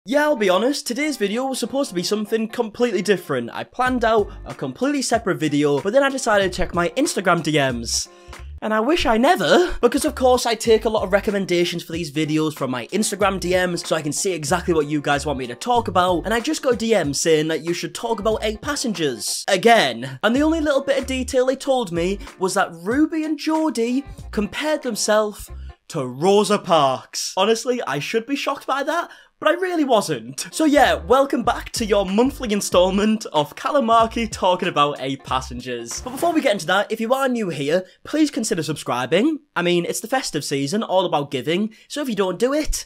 Yeah, I'll be honest, today's video was supposed to be something completely different. I planned out a completely separate video, but then I decided to check my Instagram DMs. And I wish I never, because of course I take a lot of recommendations for these videos from my Instagram DMs so I can see exactly what you guys want me to talk about, and I just got a DM saying that you should talk about 8 passengers. Again. And the only little bit of detail they told me was that Ruby and Jodi compared themselves to Rosa Parks. Honestly, I should be shocked by that, but I really wasn't. So yeah, welcome back to your monthly installment of MARKIE talking about 8 passengers. But before we get into that, if you are new here, please consider subscribing. I mean, it's the festive season, all about giving, so if you don't do it,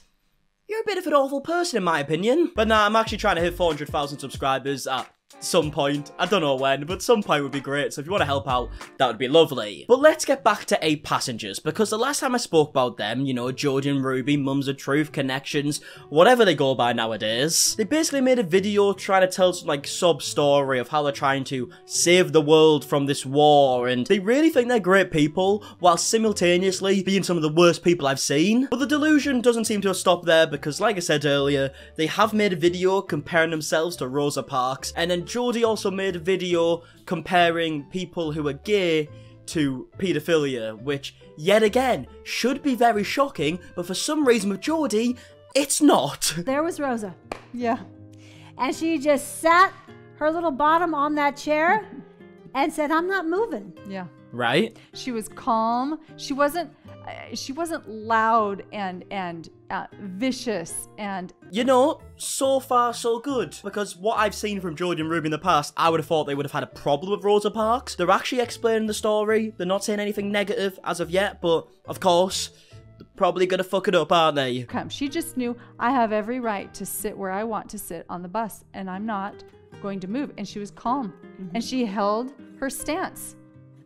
you're a bit of an awful person in my opinion. But nah, I'm actually trying to hit 400,000 subscribers at some point. I don't know when, but some point would be great, so if you want to help out, that would be lovely. But let's get back to 8 passengers, because the last time I spoke about them, you know, Jodi and Ruby, Mums of Truth, Connections, whatever they go by nowadays, they basically made a video trying to tell some, like, sub-story of how they're trying to save the world from this war, and they really think they're great people, while simultaneously being some of the worst people I've seen. But the delusion doesn't seem to have stopped there, because like I said earlier, they have made a video comparing themselves to Rosa Parks, and then Jodi also made a video comparing people who are gay to paedophilia, which, yet again, should be very shocking, but for some reason with Jodi, it's not. There was Rosa. Yeah. And she just sat her little bottom on that chair and said, I'm not moving. Yeah. Right? She was calm. She wasn't loud and vicious and... You know, so far so good, because what I've seen from Jodi and Ruby in the past, I would have thought they would have had a problem with Rosa Parks. They're actually explaining the story, they're not saying anything negative as of yet, but of course, they're probably gonna fuck it up, aren't they? She just knew, I have every right to sit where I want to sit on the bus, and I'm not going to move. And she was calm, and she held her stance.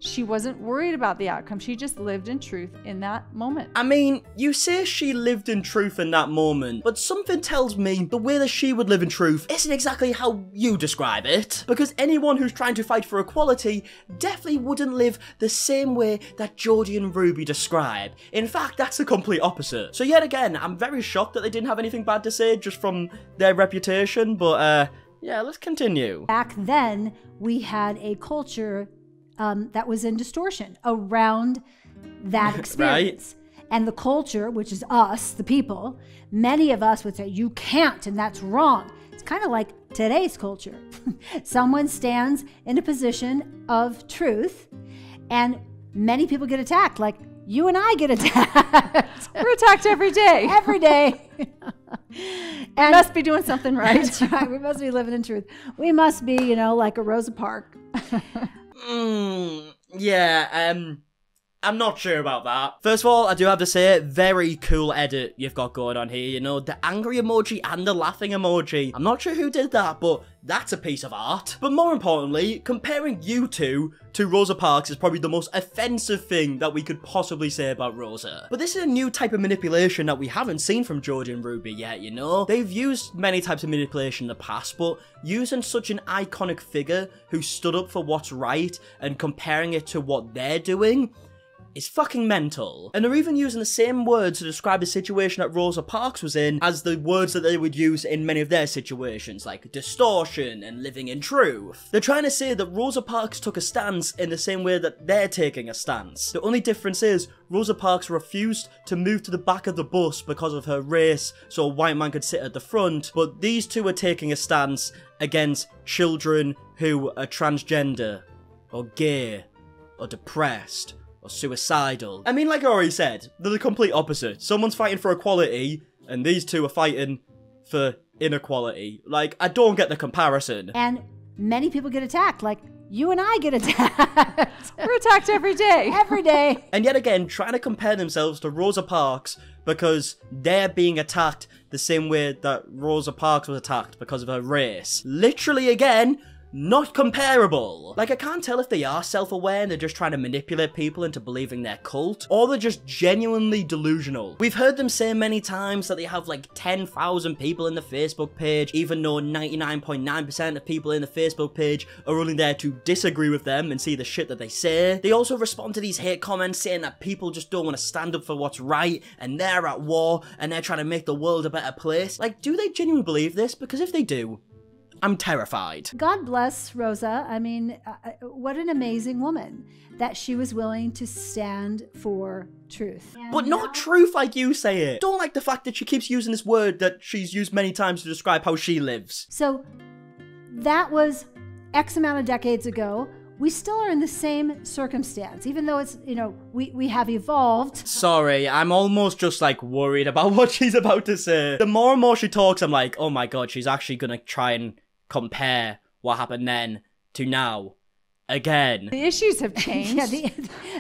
She wasn't worried about the outcome. She just lived in truth in that moment. I mean, you say she lived in truth in that moment, but something tells me the way that she would live in truth isn't exactly how you describe it. Because anyone who's trying to fight for equality definitely wouldn't live the same way that Jodi and Ruby describe. In fact, that's the complete opposite. So yet again, I'm very shocked that they didn't have anything bad to say just from their reputation, but yeah, let's continue. Back then, we had a culture that was in distortion around that experience. Right. And the culture, which is us, the people, many of us would say, you can't, and that's wrong. It's kind of like today's culture. Someone stands in a position of truth, and many people get attacked, like you and I get attacked. We're attacked every day. Every day. And we must be doing something right. That's right. We must be living in truth. We must be, you know, like a Rosa Parks. Yeah, I'm not sure about that. First of all, I do have to say, very cool edit you've got going on here, you know, the angry emoji and the laughing emoji. I'm not sure who did that, but that's a piece of art. But more importantly, comparing you two to Rosa Parks is probably the most offensive thing that we could possibly say about Rosa. But this is a new type of manipulation that we haven't seen from Jodi and Ruby yet, you know? They've used many types of manipulation in the past, but using such an iconic figure who stood up for what's right and comparing it to what they're doing is fucking mental. And they're even using the same words to describe the situation that Rosa Parks was in as the words that they would use in many of their situations, like distortion and living in truth. They're trying to say that Rosa Parks took a stance in the same way that they're taking a stance. The only difference is Rosa Parks refused to move to the back of the bus because of her race so a white man could sit at the front, but these two are taking a stance against children who are transgender or gay or depressed or suicidal. I mean, like I already said, they're the complete opposite. Someone's fighting for equality, and these two are fighting for inequality. Like, I don't get the comparison. And many people get attacked, like you and I get attacked. We're attacked every day. Every day. And yet again, trying to compare themselves to Rosa Parks because they're being attacked the same way that Rosa Parks was attacked because of her race. Literally again, not comparable. Like, I can't tell if they are self-aware and they're just trying to manipulate people into believing they're cult, or they're just genuinely delusional. We've heard them say many times that they have like 10,000 people in the Facebook page, even though 99.9% of people in the Facebook page are only there to disagree with them and see the shit that they say. They also respond to these hate comments saying that people just don't want to stand up for what's right, and they're at war, and they're trying to make the world a better place. Like, do they genuinely believe this? Because if they do, I'm terrified. God bless Rosa. I mean, what an amazing woman that she was willing to stand for truth. But not truth like you say it. Don't like the fact that she keeps using this word that she's used many times to describe how she lives. So that was X amount of decades ago. We still are in the same circumstance, even though it's, you know, we have evolved. Sorry, I'm almost just like worried about what she's about to say. The more and more she talks, I'm like, oh my god, she's actually gonna try and compare what happened then to now. Again. The issues have changed. Yeah,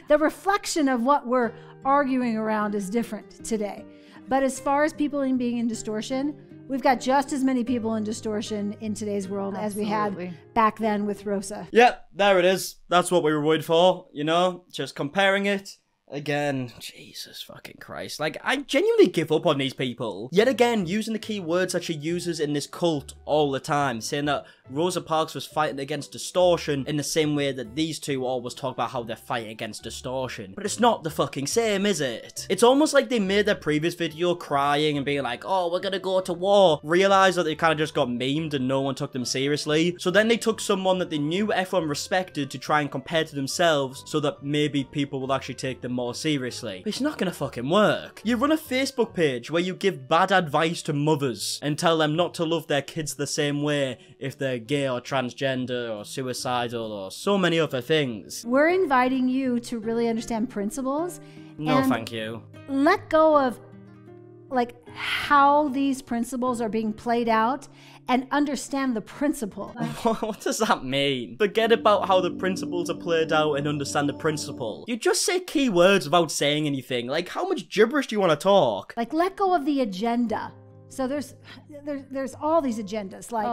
the reflection of what we're arguing around is different today. But as far as people being in distortion, we've got just as many people in distortion in today's world as we had back then with Rosa. Yep, there it is. That's what we were worried for, you know? Just comparing it. Again, Jesus fucking Christ. Like, I genuinely give up on these people. Yet again, using the key words that she uses in this cult all the time, saying that Rosa Parks was fighting against distortion in the same way that these two always talk about how they're fighting against distortion. But it's not the fucking same, is it? It's almost like they made their previous video crying and being like, oh, we're gonna go to war. Realised that they kind of just got memed and no one took them seriously. So then they took someone that they knew everyone respected to try and compare to themselves so that maybe people will actually take them more seriously. But it's not gonna fucking work. You run a Facebook page where you give bad advice to mothers and tell them not to love their kids the same way if they're gay or transgender or suicidal or so many other things. We're inviting you to really understand principles. No, thank you. Let go of like how these principles are being played out and understand the principle. What does that mean? Forget about how the principles are played out and understand the principle. You just say key words without saying anything. Like, how much gibberish do you want to talk? Like, let go of the agenda. So there's all these agendas, like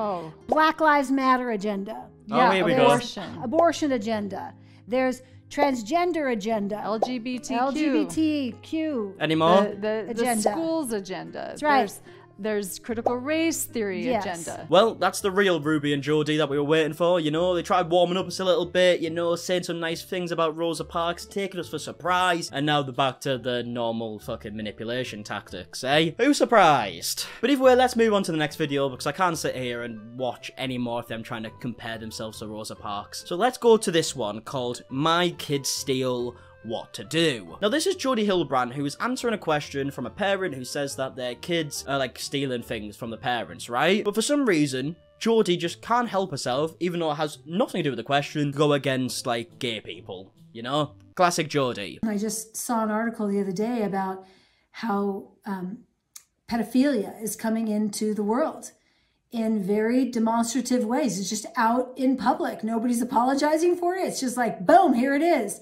Black Lives Matter agenda. Yeah, here we go. Abortion agenda. There's transgender agenda. LGBTQ. Any more? The school's agenda. That's right. There's critical race theory agenda. Well, that's the real Ruby and Jodi that we were waiting for, you know? They tried warming up us a little bit, you know, saying some nice things about Rosa Parks, taking us for surprise, and now they're back to the normal fucking manipulation tactics, eh? Who's surprised? But either way, let's move on to the next video, because I can't sit here and watch any more of them trying to compare themselves to Rosa Parks. So let's go to this one called My Kids Steal What to Do. Now, this is Jodi Hildebrandt, who is answering a question from a parent who says that their kids are like stealing things from the parents, right? But for some reason, Jodi just can't help herself, even though it has nothing to do with the question, go against like gay people, you know? Classic Jodi. I just saw an article the other day about how pedophilia is coming into the world in very demonstrative ways. It's just out in public. Nobody's apologizing for it. It's just like, boom, here it is.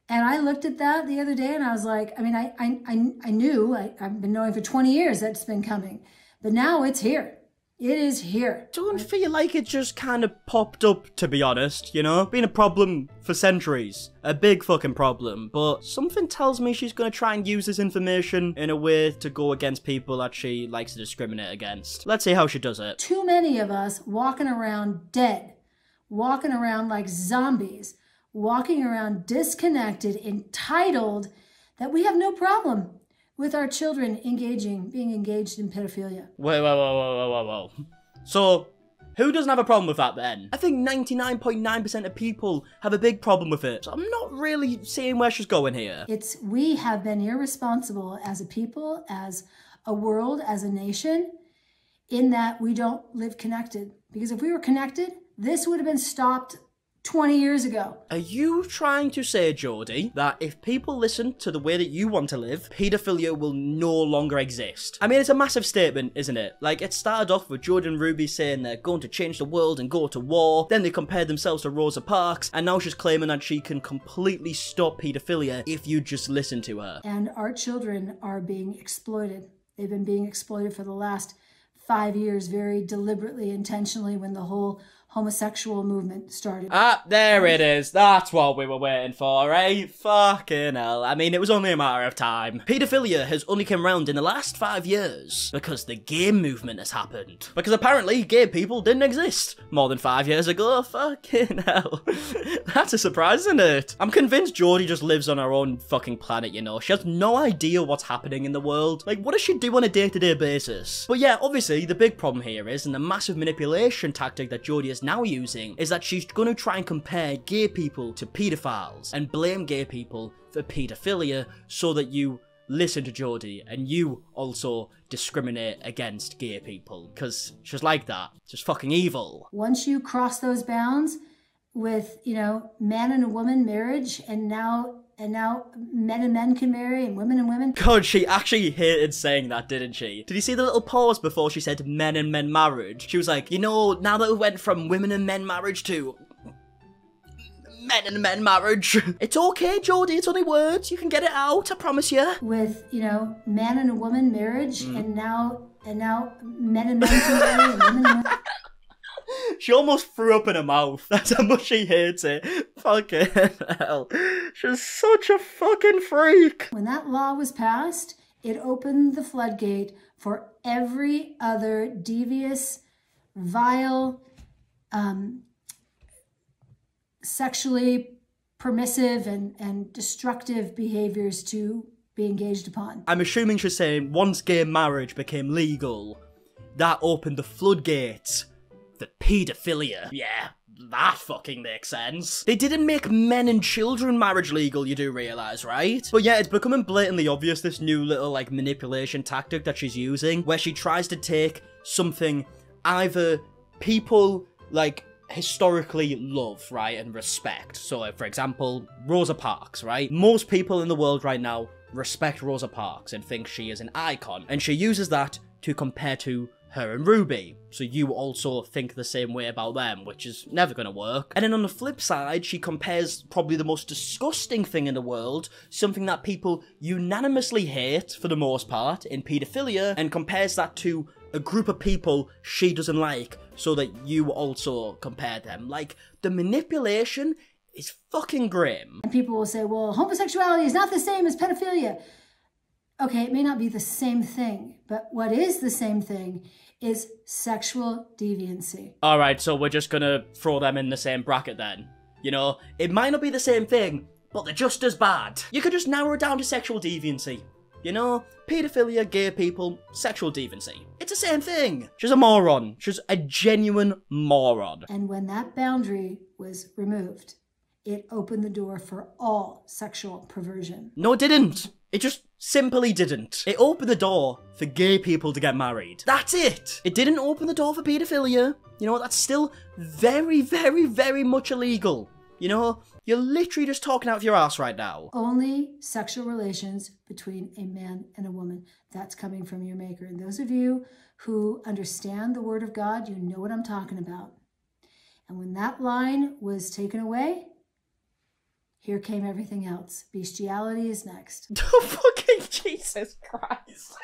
And I looked at that the other day and I was like, I mean, I knew, I've been knowing for 20 years that it's been coming, but now it's here. It is here. Don't feel like it just kind of popped up, to be honest, you know? Been a problem for centuries. A big fucking problem. But something tells me she's gonna try and use this information in a way to go against people that she likes to discriminate against. Let's see how she does it. Too many of us walking around dead, walking around like zombies, walking around disconnected, entitled, that we have no problem with our children being engaged in pedophilia. Whoa. So, who doesn't have a problem with that then? I think 99.9% of people have a big problem with it. So I'm not really seeing where she's going here. We have been irresponsible as a people, as a world, as a nation, in that we don't live connected. Because if we were connected, this would have been stopped 20 years ago. Are you trying to say, Jodi, that if people listen to the way that you want to live, paedophilia will no longer exist? I mean, it's a massive statement, isn't it? Like, it started off with Jodi and Ruby saying they're going to change the world and go to war, then they compared themselves to Rosa Parks, and now she's claiming that she can completely stop paedophilia if you just listen to her. And our children are being exploited. They've been being exploited for the last 5 years very deliberately, intentionally, when the whole homosexual movement started. Ah, there it is. That's what we were waiting for, right? Fucking hell. I mean, it was only a matter of time. Paedophilia has only come round in the last 5 years because the gay movement has happened. Because apparently gay people didn't exist more than 5 years ago. Fucking hell. That's a surprise, isn't it? I'm convinced Jodi just lives on her own fucking planet, you know. She has no idea what's happening in the world. Like, what does she do on a day-to-day basis? But yeah, obviously, the big problem here is, and the massive manipulation tactic that Jodi is now using, is that she's going to try and compare gay people to paedophiles and blame gay people for paedophilia so that you listen to Jodi and you also discriminate against gay people, because she's like that. She's fucking evil. Once you cross those bounds with, you know, man and a woman marriage, and now men and men can marry and women. God, she actually hated saying that, didn't she? Did you see the little pause before she said men and men marriage? She was like, you know, now that we went from women and men marriage to men and men marriage. It's okay, Jodi, it's only words. You can get it out, I promise you. With, you know, man and a woman marriage, and now men and men can marry and women and women. She almost threw up in her mouth. That's how much she hates it. Fucking hell. She's such a fucking freak. When that law was passed, it opened the floodgate for every other devious, vile, sexually permissive and destructive behaviors to be engaged upon. I'm assuming she's saying once gay marriage became legal, that opened the floodgates for paedophilia. Yeah, that fucking makes sense. They didn't make men and children marriage legal, you do realise, right? But yeah, it's becoming blatantly obvious, this new little, like, manipulation tactic that she's using, where she tries to take something either people, like, historically love, right, and respect. So, for example, Rosa Parks, right? Most people in the world right now respect Rosa Parks and think she is an icon, and she uses that to compare to her and Ruby, so you also think the same way about them, which is never gonna work. And then on the flip side, she compares probably the most disgusting thing in the world, something that people unanimously hate for the most part, in paedophilia, and compares that to a group of people she doesn't like, so that you also compare them. Like, the manipulation is fucking grim. And people will say, well, homosexuality is not the same as pedophilia. Okay, it may not be the same thing, but what is the same thing is sexual deviancy. Alright, so we're just gonna throw them in the same bracket then. You know, it might not be the same thing, but they're just as bad. You could just narrow it down to sexual deviancy. You know, paedophilia, gay people, sexual deviancy. It's the same thing. She's a moron. She's a genuine moron. And when that boundary was removed, it opened the door for all sexual perversion. No, it didn't. It just simply didn't. It opened the door for gay people to get married. That's it. It didn't open the door for paedophilia. You know, that's still very, very, very much illegal. You know, you're literally just talking out of your ass right now. Only sexual relations between a man and a woman. That's coming from your maker. And those of you who understand the word of God, you know what I'm talking about. And when that line was taken away, here came everything else. Bestiality is next. Oh, fucking Jesus Christ.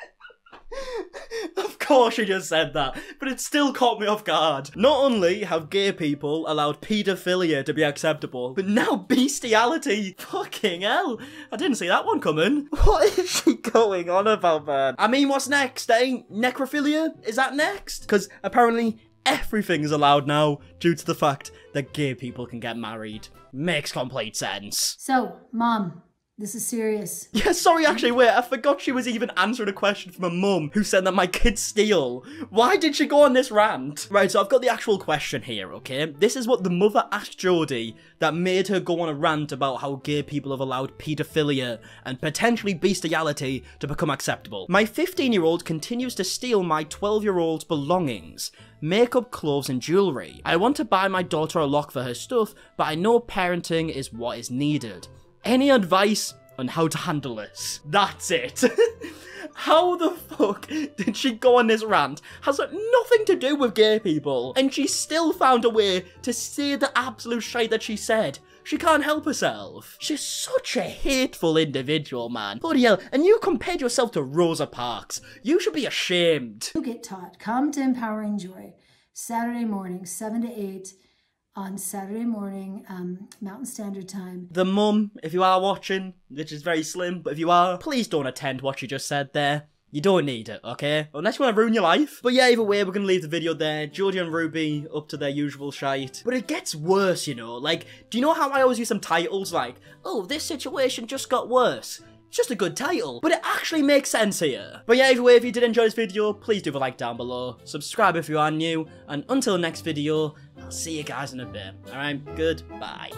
Of course you just said that, but it still caught me off guard. Not only have gay people allowed paedophilia to be acceptable, but now bestiality. Fucking hell. I didn't see that one coming. What is she going on about, man? I mean, what's next, eh? Necrophilia? Is that next? Because apparently everything is allowed now due to the fact that gay people can get married. Makes complete sense. So, Mom, this is serious. Yeah, sorry, actually, wait, I forgot she was even answering a question from a mum who said that my kids steal. Why did she go on this rant? Right, so I've got the actual question here, okay? This is what the mother asked Jodi that made her go on a rant about how gay people have allowed paedophilia and potentially bestiality to become acceptable. My 15-year-old continues to steal my 12-year-old's belongings. Makeup, clothes and jewellery. I want to buy my daughter a lock for her stuff, but I know parenting is what is needed. Any advice on how to handle this? That's it. How the fuck did she go on this rant? Has nothing to do with gay people, and she still found a way to say the absolute shit that she said. She can't help herself. She's such a hateful individual, man. Bloody hell, and you compared yourself to Rosa Parks. You should be ashamed. You get taught. Come to Empowering Joy. Saturday morning, 7 to 8 on Saturday morning, Mountain Standard Time. The mum, if you are watching, which is very slim, but if you are, please don't attend what you just said there. You don't need it, okay? Unless you want to ruin your life. But yeah, either way, we're going to leave the video there. Jodi and Ruby up to their usual shite. But it gets worse, you know? Like, do you know how I always use some titles like, oh, this situation just got worse? It's just a good title, but it actually makes sense here. But yeah, either way, if you did enjoy this video, please do a like down below. Subscribe if you are new. And until the next video, I'll see you guys in a bit. Alright, goodbye.